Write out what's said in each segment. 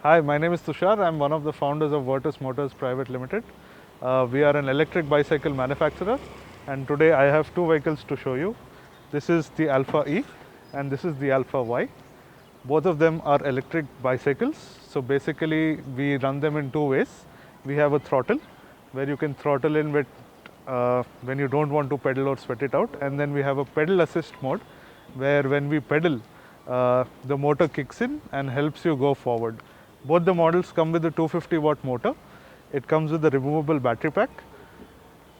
Hi, my name is Tushar. I'm one of the founders of Virtus Motors Private Limited. We are an electric bicycle manufacturer, and today I have two vehicles to show you. This is the Alpha E and this is the Alpha Y. Both of them are electric bicycles. So basically we run them in two ways. We have a throttle where you can throttle in with when you don't want to pedal or sweat it out, and then we have a pedal assist mode where when we pedal the motor kicks in and helps you go forward. Both the models come with a 250 watt motor. It comes with a removable battery pack,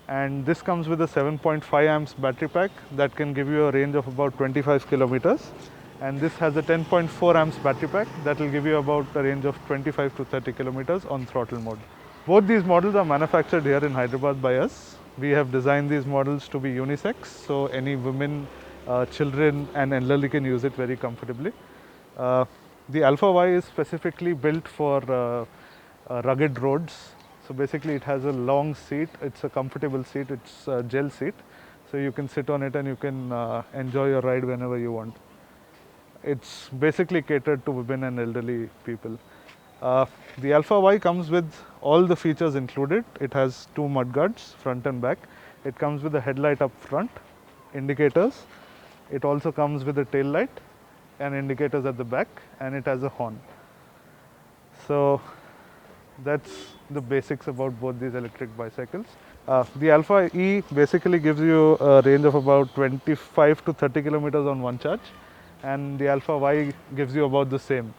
and this comes with a 7.5 amps battery pack that can give you a range of about 25 kilometers, and this has a 10.4 amps battery pack that will give you about a range of 25 to 30 kilometers on throttle mode. Both these models are manufactured here in Hyderabad by us. We have designed these models to be unisex, so any women, children and elderly can use it very comfortably. The Alpha Y is specifically built for rugged roads. So basically it has a long seat, it's a comfortable seat, it's a gel seat. So you can sit on it and you can enjoy your ride whenever you want. It's basically catered to women and elderly people. The Alpha Y comes with all the features included. It has two mudguards, front and back. It comes with a headlight up front, indicators. It also comes with a tail light and indicators at the back, and it has a horn. So that's the basics about both these electric bicycles. The Alpha E basically gives you a range of about 25 to 30 kilometers on one charge, and the Alpha Y gives you about the same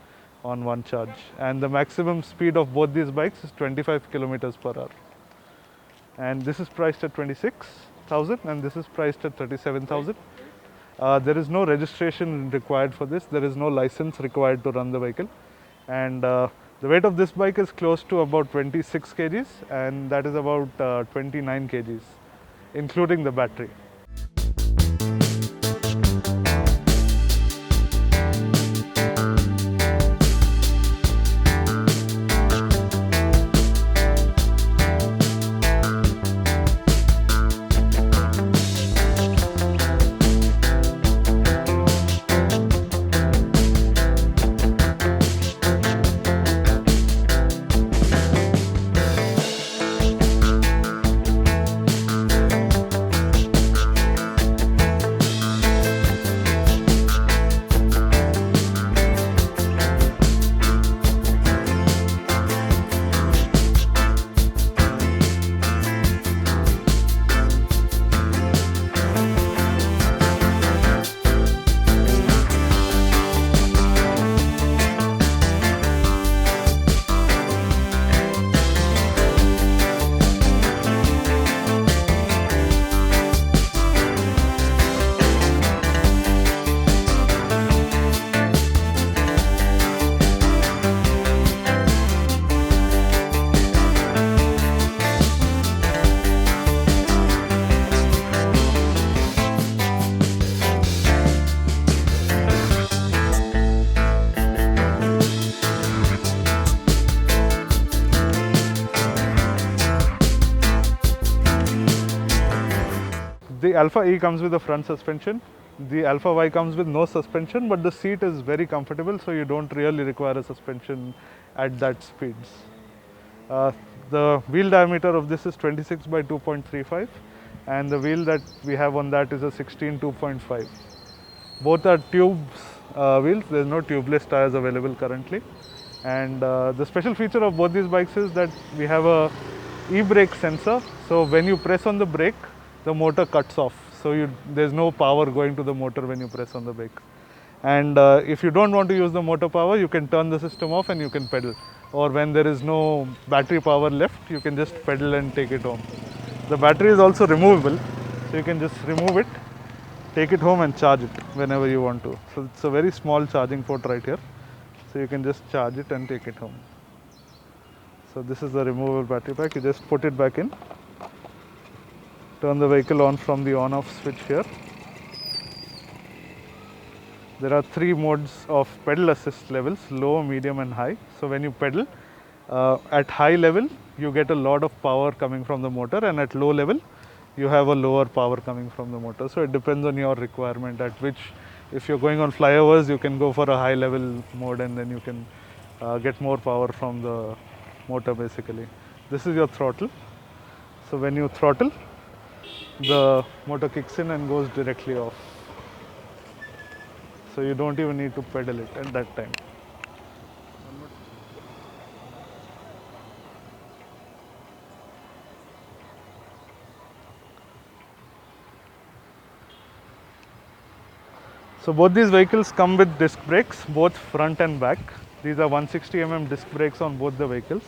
on one charge. And the maximum speed of both these bikes is 25 kilometers per hour. And this is priced at 26,000 and this is priced at 37,000. There is no registration required for this. There is no license required to run the vehicle. And the weight of this bike is close to about 26 kgs, and that is about 29 kgs, including the battery. The Alpha E comes with a front suspension. The Alpha Y comes with no suspension, but the seat is very comfortable, so you don't really require a suspension at that speeds. The wheel diameter of this is 26 by 2.35, and the wheel that we have on that is a 16 2.5. Both are tubes wheels. There's no tubeless tires available currently. And the special feature of both these bikes is that we have a e-brake sensor. So when you press on the brake, the motor cuts off. So there's no power going to the motor when you press on the brake. And if you don't want to use the motor power, you can turn the system off and you can pedal. Or when there is no battery power left, you can just pedal and take it home. The battery is also removable, so you can just remove it, take it home and charge it whenever you want to. So it's a very small charging port right here. So you can just charge it and take it home. So this is the removable battery pack. You just put it back in. Turn the vehicle on from the on-off switch here. There are three modes of pedal assist levels: low, medium and high. So when you pedal, at high level you get a lot of power coming from the motor, and at low level you have a lower power coming from the motor. So it depends on your requirement, at which, if you're going on flyovers, you can go for a high level mode and then you can get more power from the motor basically. This is your throttle. So when you throttle, the motor kicks in and goes directly off. So you don't even need to pedal it at that time. So both these vehicles come with disc brakes, both front and back. These are 160 mm disc brakes on both the vehicles.